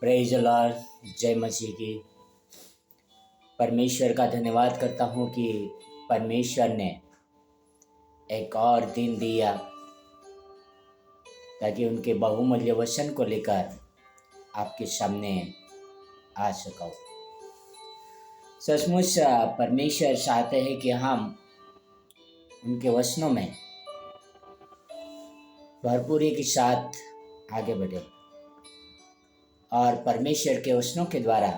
Praise the Lord. जय मसीह की। परमेश्वर का धन्यवाद करता हूँ कि परमेश्वर ने एक और दिन दिया ताकि उनके बहुमूल्य वचन को लेकर आपके सामने आ सकूं। सचमुच परमेश्वर चाहते हैं कि हम उनके वचनों में भरपूरी के साथ आगे बढ़े और परमेश्वर के वचनों के द्वारा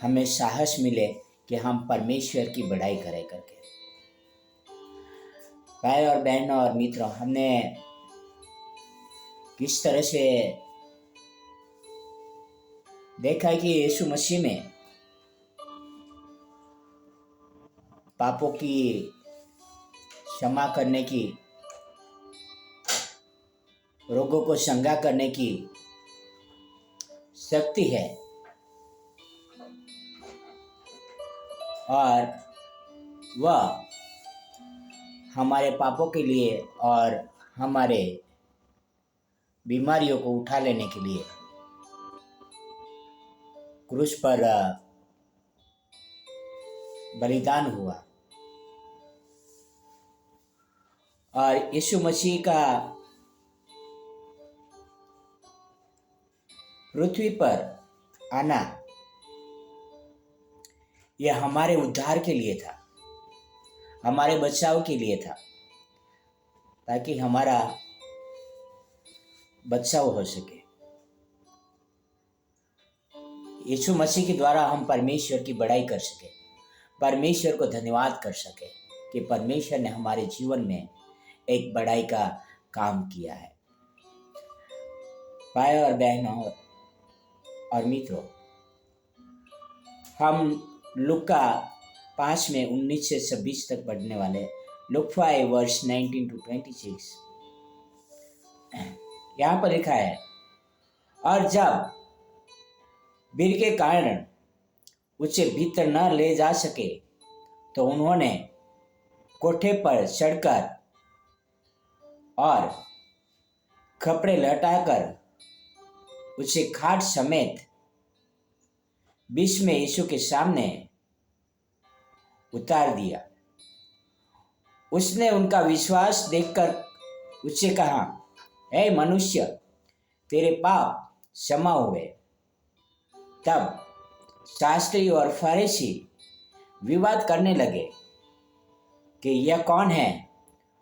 हमें साहस मिले कि हम परमेश्वर की बड़ाई करें करके। भाई और बहनों और मित्रों, हमने किस तरह से देखा है कि यीशु मसीह में पापों की क्षमा करने की, रोगों को चंगा करने की शक्ति है और वह हमारे पापों के लिए और हमारे बीमारियों को उठा लेने के लिए क्रूस पर बलिदान हुआ। और यीशु मसीह का पृथ्वी पर आना यह हमारे उद्धार के लिए था, हमारे बचाव के लिए था, ताकि हमारा बचाव हो सके। यीशु मसीह के द्वारा हम परमेश्वर की बड़ाई कर सके, परमेश्वर को धन्यवाद कर सके कि परमेश्वर ने हमारे जीवन में एक बड़ाई का काम किया है। भाई और बहनों और मित्रों, हम लूका 5 में 19 से 26 तक पढ़ने वाले। लूक 5 वर्स 19 to 26 यहाँ पर लिखा है, और जब भीड़ के कारण उसे भीतर न ले जा सके तो उन्होंने कोठे पर चढ़कर और कपड़े लटाकर उसे खाट समेत बीच में यीशु के सामने उतार दिया। उसने उनका विश्वास देखकर उससे कहा, हे मनुष्य, तेरे पाप क्षमा हुए। तब शास्त्री और फरीसी विवाद करने लगे कि यह कौन है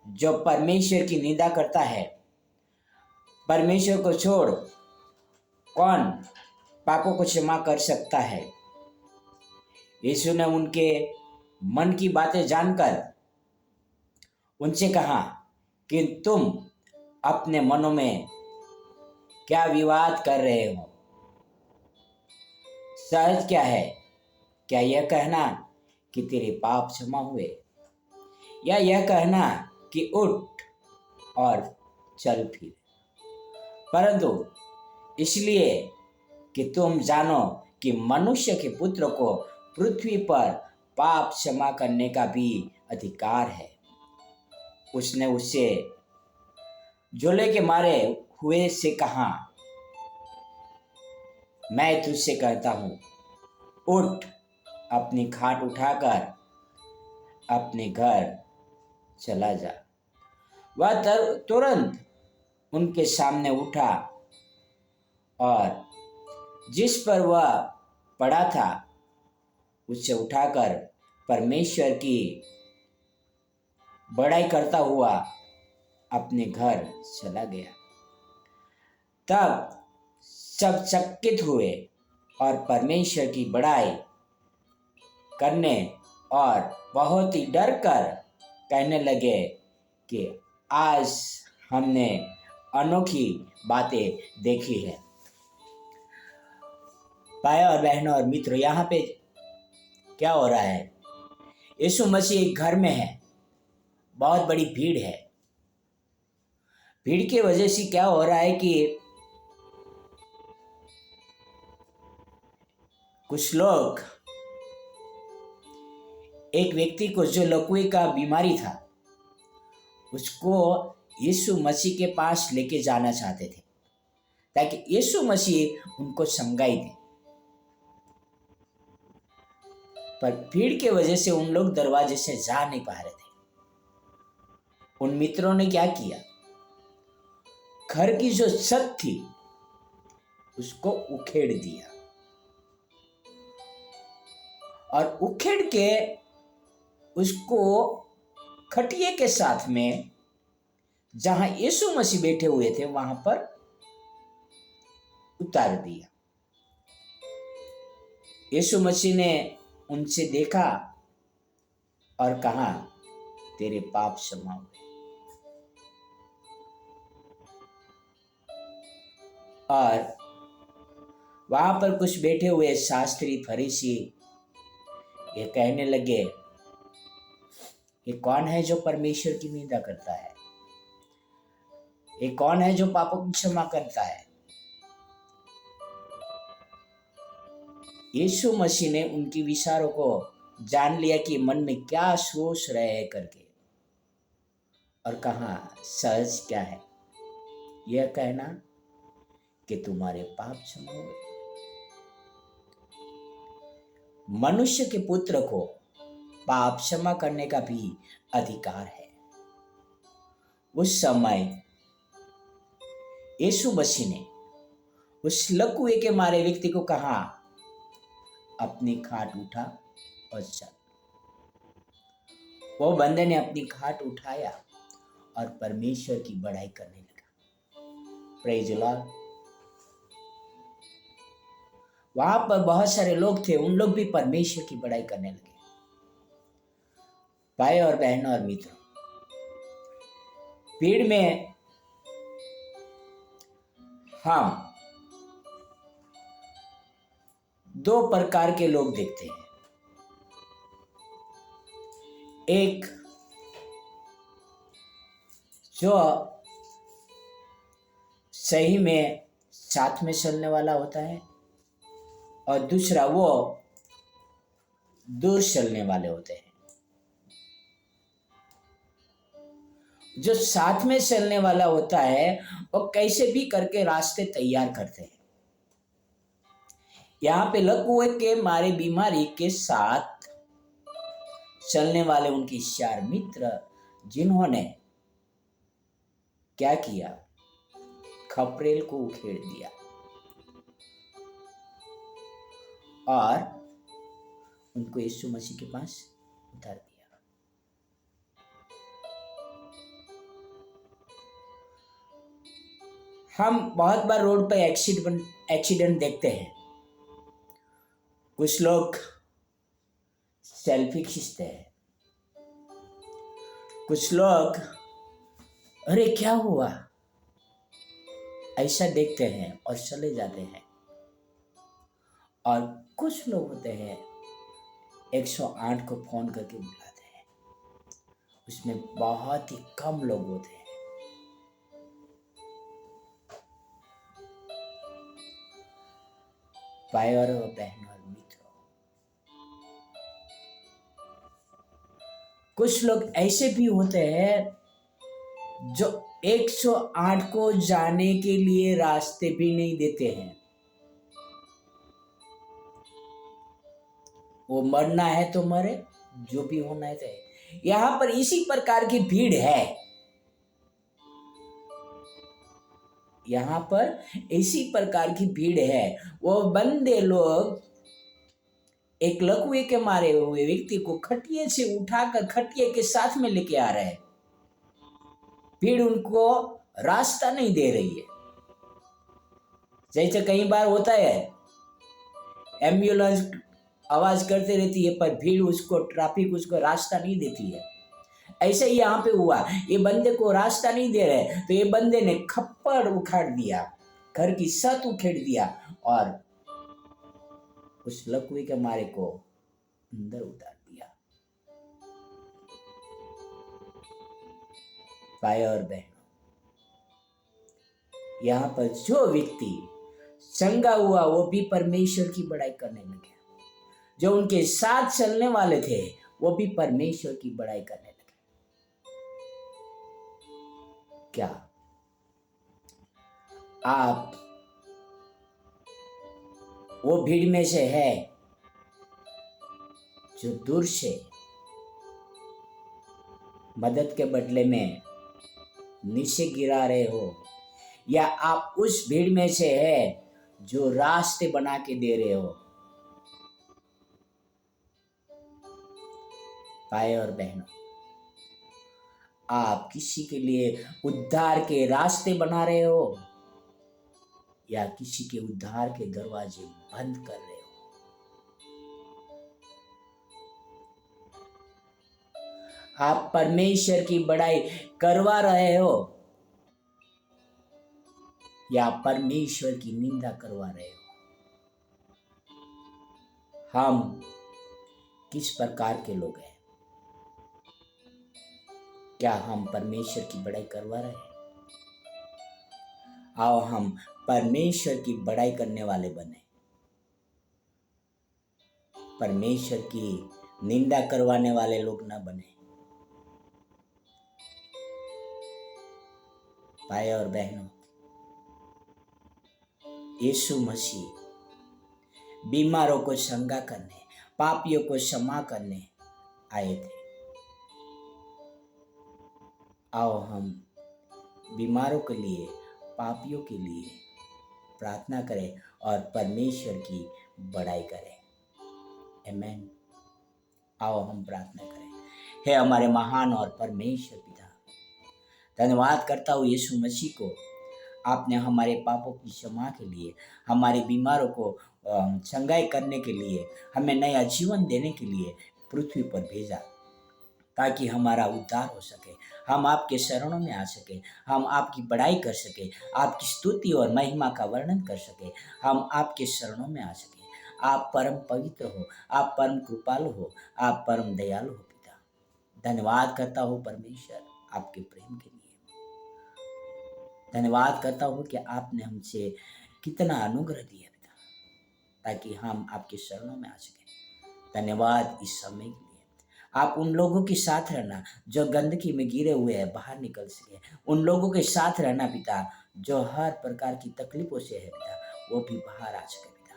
जो परमेश्वर की निंदा करता है। परमेश्वर को छोड़ कौन पापों को क्षमा कर सकता है। यीशु ने उनके मन की बातें जानकर उनसे कहा कि तुम अपने मनों में क्या विवाद कर रहे हो। सहज क्या है, क्या यह कहना कि तेरे पाप क्षमा हुए, या यह कहना कि उठ और चल फिर। परंतु इसलिए कि तुम जानो कि मनुष्य के पुत्र को पृथ्वी पर पाप क्षमा करने का भी अधिकार है। उसने उससे झोले के मारे हुए से कहा, मैं तुझसे कहता हूँ, उठ, अपनी खाट उठाकर अपने घर चला जा। वह तुरंत उनके सामने उठा और जिस पर वह पड़ा था उसे उठाकर परमेश्वर की बड़ाई करता हुआ अपने घर चला गया। तब सब चकित हुए और परमेश्वर की बड़ाई करने और बहुत ही डर कर कहने लगे कि आज हमने अनोखी बातें देखी है। भाई और बहनों और मित्रों, यहाँ पे क्या हो रहा है? यीशु मसीह एक घर में है, बहुत बड़ी भीड़ है। भीड़ की वजह से क्या हो रहा है कि कुछ लोग एक व्यक्ति को जो लकवे का बीमारी था उसको यीशु मसीह के पास लेके जाना चाहते थे, ताकि यीशु मसीह उनको संगाई दे। पर भीड़ के वजह से उन लोग दरवाजे से जा नहीं पा रहे थे। उन मित्रों ने क्या किया, घर की जो छत थी उसको उखेड़ दिया और उखेड़ के उसको खटिये के साथ में जहां यीशु मसीह बैठे हुए थे वहां पर उतार दिया। यीशु मसीह ने उनसे देखा और कहा, तेरे पाप क्षमा हुए। और वहां पर कुछ बैठे हुए शास्त्री फरीसी ये कहने लगे, ये कौन है जो परमेश्वर की निंदा करता है? ये कौन है जो पापों की क्षमा करता है? यीशु मसीह ने उनकी विचारों को जान लिया कि मन में क्या सोच रहे हैं करके, और कहा, सहज क्या है यह कहना कि तुम्हारे पाप क्षमा हुए। मनुष्य के पुत्र को पाप क्षमा करने का भी अधिकार है। उस समय यीशु मसीह ने उस लकवे के मारे व्यक्ति को कहा, अपनी खाट उठा और चल। वो बंदे ने अपनी खाट उठाया और परमेश्वर की बड़ाई करने लगा। Praise the Lord. वहां पर बहुत सारे लोग थे, उन लोग भी परमेश्वर की बड़ाई करने लगे। भाई और बहनों और मित्रों, भीड़ में हम दो प्रकार के लोग देखते हैं। एक जो सही में साथ में चलने वाला होता है और दूसरा वो दूर चलने वाले होते हैं। जो साथ में चलने वाला होता है वो कैसे भी करके रास्ते तैयार करते हैं। यहाँ पे लकवे के मारे बीमारी के साथ चलने वाले उनके 4 मित्र, जिन्होंने क्या किया, खपरेल को उखेड़ दिया और उनको यीशु मसीह के पास उतार दिया। हम बहुत बार रोड पे एक्सीडेंट देखते हैं। कुछ लोग सेल्फी खींचते हैं, कुछ लोग अरे क्या हुआ ऐसा देखते हैं और चले जाते हैं, और कुछ लोग होते हैं 108 को फोन करके बुलाते हैं। उसमें बहुत ही कम लोग होते हैं भाई और बहनों और मित्रों। कुछ लोग ऐसे भी होते हैं जो 108 को जाने के लिए रास्ते भी नहीं देते हैं। वो मरना है तो मरे, जो भी होना है तो। यहां पर इसी प्रकार की भीड़ है। यहाँ पर इसी प्रकार की भीड़ है। वो बंदे लोग एक लकवे के मारे हुए व्यक्ति को खटिये से उठाकर खटिये के साथ में लेके आ रहे हैं। भीड़ उनको रास्ता नहीं दे रही है। जैसे कई बार होता है, एम्बुलेंस आवाज करते रहती है पर भीड़ उसको, ट्रैफिक उसको रास्ता नहीं देती है। ऐसे ही यहाँ पे हुआ, ये बंदे को रास्ता नहीं दे रहे तो ये बंदे ने खप्पड़ उखाड़ दिया, घर की छत उखेड़ दिया और उस लकवे के मारे को अंदर उतार दिया। भाई और बहनों, यहाँ पर जो व्यक्ति चंगा हुआ वो भी परमेश्वर की बड़ाई करने लगे। जो उनके साथ चलने वाले थे वो भी परमेश्वर की बड़ाई करने लगे। क्या आप वो भीड़ में से है जो दूर से मदद के बदले में नीचे गिरा रहे हो, या आप उस भीड़ में से है जो रास्ते बना के दे रहे हो। भाई और बहनों, आप किसी के लिए उद्धार के रास्ते बना रहे हो या किसी के उद्धार के दरवाजे बंद कर रहे हो। आप परमेश्वर की बड़ाई करवा रहे हो या परमेश्वर की निंदा करवा रहे हो। हम किस प्रकार के लोग हैं? क्या हम परमेश्वर की बड़ाई करवा रहे हैं? आओ हम परमेश्वर की बड़ाई करने वाले बने, परमेश्वर की निंदा करवाने वाले लोग ना बने। भाई और बहनों, यीशु मसीह बीमारों को चंगा करने, पापियों को क्षमा करने आए थे। आओ हम बीमारों के लिए, पापियों के लिए प्रार्थना करें और परमेश्वर की बड़ाई करें। आमीन। आओ हम प्रार्थना करें। हे हमारे महान और परमेश्वर पिता, धन्यवाद करता हूँ यीशु मसीह को, आपने हमारे पापों की क्षमा के लिए, हमारे बीमारों को चंगाई करने के लिए, हमें नया जीवन देने के लिए पृथ्वी पर भेजा, ताकि हमारा उद्धार हो सके, हम आपके शरणों में आ सके, हम आपकी बड़ाई कर सके, आपकी स्तुति और महिमा का वर्णन कर सके, हम आपके शरणों में आ सके। आप परम पवित्र हो, आप परम कृपालु हो, आप परम दयालु हो पिता। धन्यवाद करता हूँ परमेश्वर आपके प्रेम के लिए। धन्यवाद करता हूँ कि आपने हमसे कितना अनुग्रह दिया पिता, ताकि हम आपके शरणों में आ सके। धन्यवाद इस समय के लिए। आप उन लोगों के साथ रहना जो गंदगी में गिरे हुए हैं, बाहर निकल सके। उन लोगों के साथ रहना पिता जो हर प्रकार की तकलीफों से है पिता, वो भी बाहर आ सके पिता।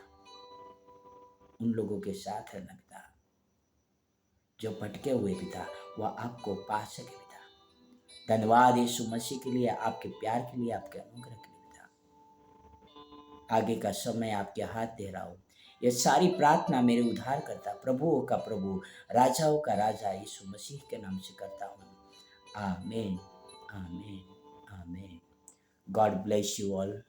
उन लोगों के साथ रहना पिता जो भटके हुए पिता, वह आपको पा सके पिता। धन्यवाद यीशु मसीह के लिए, आपके प्यार के लिए, आपके अनुग्रह के लिए पिता। आगे का समय आपके हाथ दे रहा हूँ। ये सारी प्रार्थना मेरे उद्धारकर्ता, प्रभुओं का प्रभु, राजाओं का राजा यीशु मसीह के नाम से करता हूँ। आमीन, आमीन, आमीन। God bless you all.